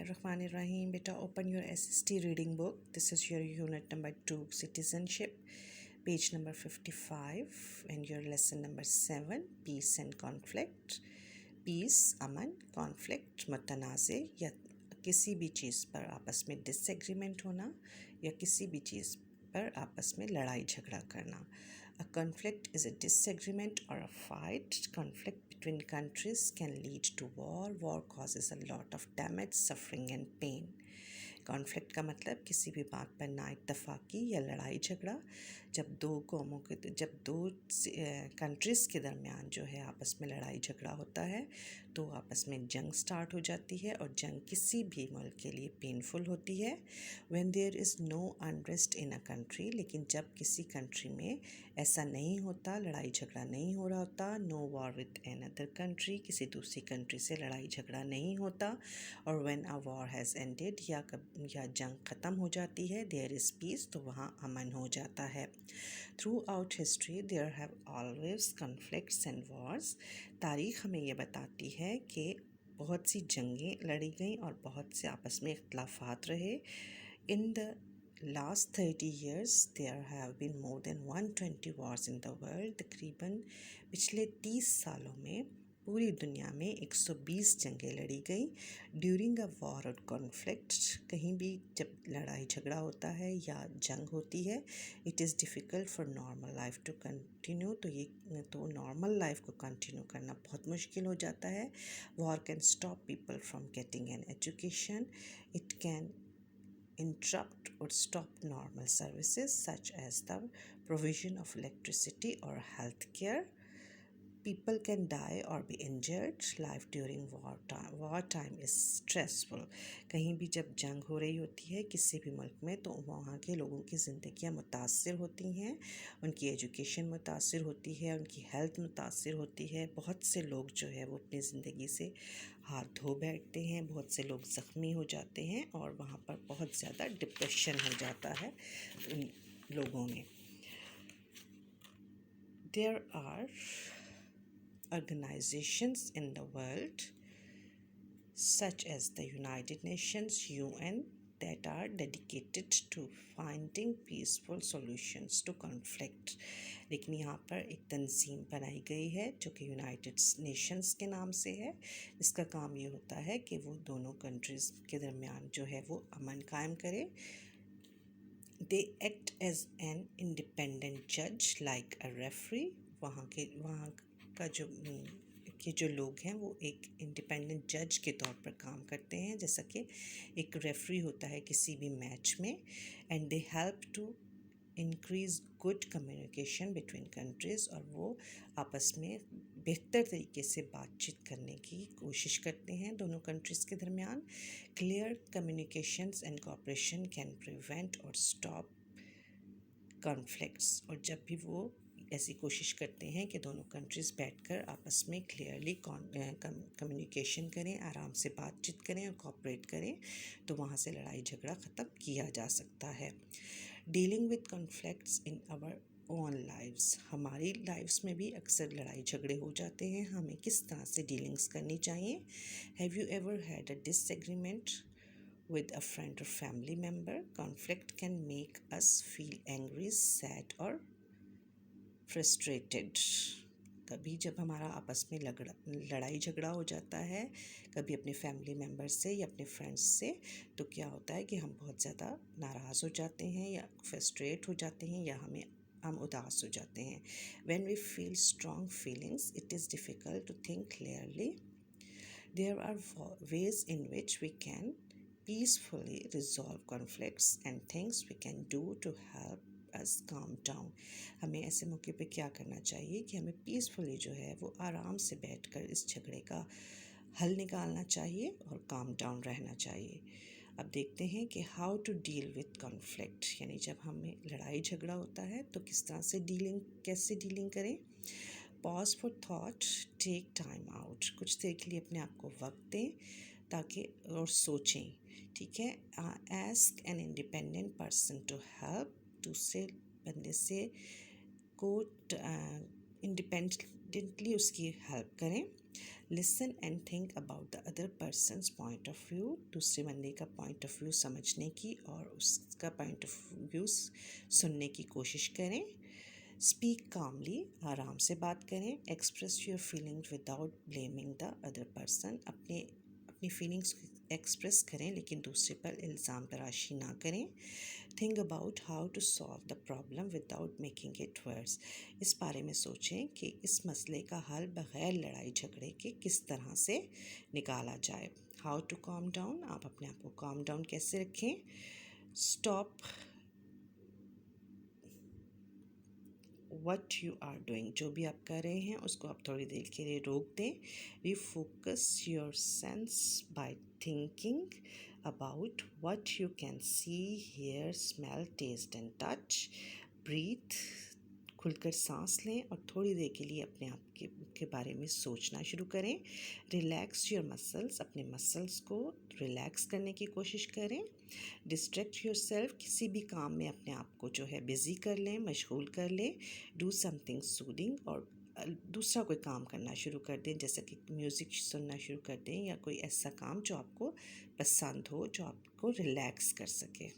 Bismillahirrahmanirrahim. Beta, open your SST reading book. This is your unit number 2, Citizenship, page number 55, and your lesson number 7, Peace and Conflict. Peace, Aman, conflict, मुतनाज़े या किसी भी चीज़ पर आपस में disagreement होना या किसी भी चीज़ पर आपस में लड़ाई झगड़ा करना. A conflict is a disagreement or a fight. Conflict between countries can lead to war. War causes a lot of damage, suffering and pain. Conflict का मतलब किसी भी बात पर ना इत्तफाकी या लड़ाई झगड़ा. जब दो कंट्रीज़ के दरमियान जो है आपस में लड़ाई झगड़ा होता है तो आपस में जंग स्टार्ट हो जाती है और जंग किसी भी मुल्क के लिए पेनफुल होती है. When there is no unrest in a country, लेकिन जब किसी कंट्री में ऐसा नहीं होता, लड़ाई झगड़ा नहीं हो रहा होता, no war with another country, किसी दूसरी कंट्री से लड़ाई झगड़ा नहीं होता, और when a war has ended या जंग ख़त्म हो जाती है, देयर इज़ पीस, तो वहाँ अमन हो जाता है. Throughout history there have always conflicts and wars. तारीख़ हमें ये बताती है कि बहुत सी जंगें लड़ी गईं और बहुत से आपस में इख्तलाफात रहे. In the last 30 years, there have been more than 120 wars in the world. तकरीबन पिछले 30 सालों में पूरी दुनिया में 120 जंगें लड़ी गई. ड्यूरिंग अ वॉर और कॉन्फ्लिक्ट, कहीं भी जब लड़ाई झगड़ा होता है या जंग होती है, it is difficult for normal life to continue. तो नॉर्मल लाइफ को कंटिन्यू करना बहुत मुश्किल हो जाता है. War can stop people from getting an education. It can interrupt or stop normal services such as the provision of electricity or health care. People can die or be injured. Life during war time is stressful. कहीं भी जब जंग हो रही होती है किसी भी मुल्क में तो वहाँ के लोगों की ज़िंदगियाँ मुतासिर होती हैं, उनकी एजुकेशन मुतासिर होती है, उनकी हेल्थ मुतासिर होती है. बहुत से लोग जो है वो अपनी ज़िंदगी से हाथ धो बैठते हैं, बहुत से लोग ज़ख्मी हो जाते हैं और वहाँ पर बहुत ज़्यादा डिप्रेशन हो जाता है उन लोगों में. There are organizations in the world such as the United Nations, UN, that are dedicated to finding peaceful solutions to conflict. लेकिन यहाँ पर एक तंजीम बनाई गई है जो कि यूनाइटेड नेशंस के नाम से है. इसका काम ये होता है कि वो दोनों कंट्रीज़ के दरमियान जो है वो अमन कायम करे. They act as an independent judge like a referee. वहाँ का जो लोग हैं वो एक इंडिपेंडेंट जज के तौर पर काम करते हैं, जैसा कि एक रेफरी होता है किसी भी मैच में. And they help to increase good communication between countries, और वो आपस में बेहतर तरीके से बातचीत करने की कोशिश करते हैं दोनों कंट्रीज़ के दरमियान. Clear communications and cooperation can prevent और स्टॉप कॉन्फ्लिक्ट्स. और जब भी वो ऐसी कोशिश करते हैं कि दोनों कंट्रीज़ बैठकर आपस में क्लियरली कम्युनिकेशन करें, आराम से बातचीत करें और कोऑपरेट करें, तो वहाँ से लड़ाई झगड़ा ख़त्म किया जा सकता है. Dealing with conflicts in our own lives. हमारी लाइफ्स में भी अक्सर लड़ाई झगड़े हो जाते हैं. हमें किस तरह से डीलिंग्स करनी चाहिए. Have you ever had a disagreement with a friend or family member? Conflict can make us feel angry, sad or frustrated. कभी जब हमारा आपस में लड़ाई झगड़ा हो जाता है, कभी अपने फैमिली मेम्बर से या अपने फ्रेंड्स से, तो क्या होता है कि हम बहुत ज़्यादा नाराज़ हो जाते हैं या फ्रस्ट्रेट हो जाते हैं या हम उदास हो जाते हैं. When we feel strong feelings, it is difficult to think clearly. There are ways in which we can peacefully resolve conflicts and things we can do to help us calm down. हमें ऐसे मौके पे क्या करना चाहिए कि हमें peacefully जो है वो आराम से बैठकर इस झगड़े का हल निकालना चाहिए और काम डाउन रहना चाहिए. अब देखते हैं कि how to deal with conflict, यानी जब हमें लड़ाई झगड़ा होता है तो किस तरह से कैसे डीलिंग करें. Pause for thought, take time out. कुछ देर के लिए अपने आप को वक्त दें ताकि और सोचें. ठीक है. Ask an independent person to help. दूसरे बंदे से को इंडिपेंडेंटली उसकी हेल्प करें. Listen and think about the other person's point of view. دوسرے بندے کا پوائنٹ آف ویو سمجھنے کی اور اس کا پوائنٹ آف ویو سننے کی کوشش کریں. اسپیک کاملی، آرام سے بات کریں. Express your feeling without blaming the other person. اپنی فیلنگس ایکسپریس کریں لیکن دوسرے پر الزام تراشی نہ کریں. Think about how to solve the problem without making it worse. اس بارے میں سوچیں کہ اس مسئلے کا حل بغیر لڑائی جھگڑے کے کس طرح سے نکالا جائے. How to calm down. آپ اپنے آپ کو کام ڈاؤن کیسے رکھیں. Stop what you are doing. جو بھی آپ کر رہے ہیں اس کو آپ تھوڑی دیر کے لیے روک دیں. Refocus your senses by thinking about what you can see hear smell taste and touch. Breathe. کھل کر سانس لیں اور تھوڑی دیر کے لیے اپنے آپ کے بارے میں سوچنا شروع کریں. Relax your muscles. اپنے مسلس کو ریلیکس کرنے کی کوشش کریں. Distract your self. کسی بھی کام میں اپنے آپ کو جو ہے بزی کر لیں، مشغول کر لیں. Do some thing soothing. اور دوسرا کوئی کام کرنا شروع کر دیں، جیسا کہ میوزک سننا شروع کر دیں یا کوئی ایسا کام جو آپ کو پسند ہو، جو آپ کو ریلیکس کر سکے.